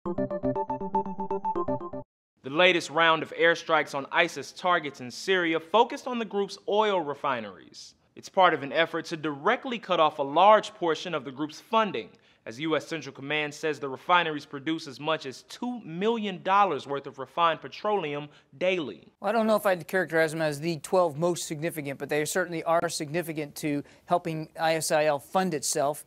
The latest round of airstrikes on ISIS targets in Syria focused on the group's oil refineries. It's part of an effort to directly cut off a large portion of the group's funding, as U.S. Central Command says the refineries produce as much as $2 million worth of refined petroleum daily. Well, I don't know if I'd characterize them as the 12 most significant, but they certainly are significant to helping ISIL fund itself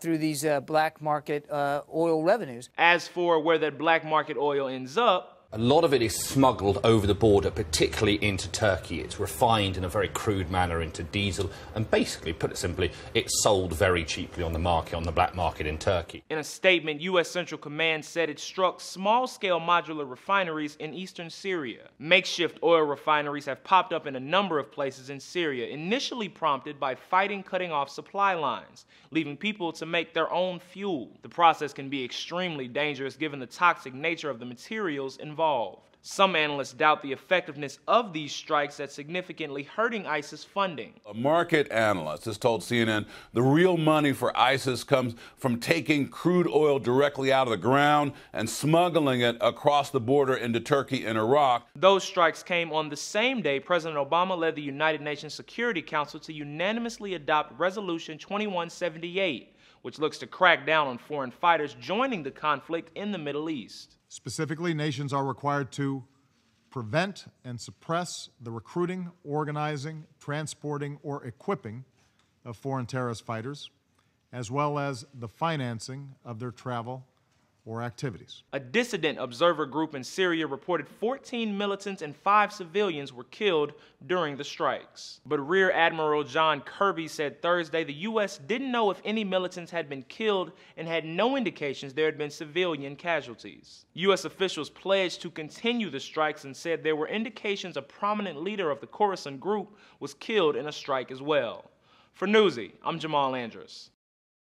through these black market oil revenues. As for where that black market oil ends up, a lot of it is smuggled over the border, particularly into Turkey. It's refined in a very crude manner into diesel, and basically, put it simply, it's sold very cheaply on the market, on the black market in Turkey. In a statement, U.S. Central Command said it struck small-scale modular refineries in eastern Syria. Makeshift oil refineries have popped up in a number of places in Syria, initially prompted by fighting cutting off supply lines, leaving people to make their own fuel. The process can be extremely dangerous given the toxic nature of the materials involved. Some analysts doubt the effectiveness of these strikes at significantly hurting ISIS funding. A market analyst has told CNN the real money for ISIS comes from taking crude oil directly out of the ground and smuggling it across the border into Turkey and Iraq. Those strikes came on the same day President Obama led the United Nations Security Council to unanimously adopt Resolution 2178, which looks to crack down on foreign fighters joining the conflict in the Middle East. Specifically, nations are required to prevent and suppress the recruiting, organizing, transporting, or equipping of foreign terrorist fighters, as well as the financing of their travel or activities. A dissident observer group in Syria reported 14 militants and 5 civilians were killed during the strikes. But Rear Admiral John Kirby said Thursday the U.S. didn't know if any militants had been killed and had no indications there had been civilian casualties. U.S. officials pledged to continue the strikes and said there were indications a prominent leader of the Khorasan group was killed in a strike as well. For Newsy, I'm Jamal Andrus.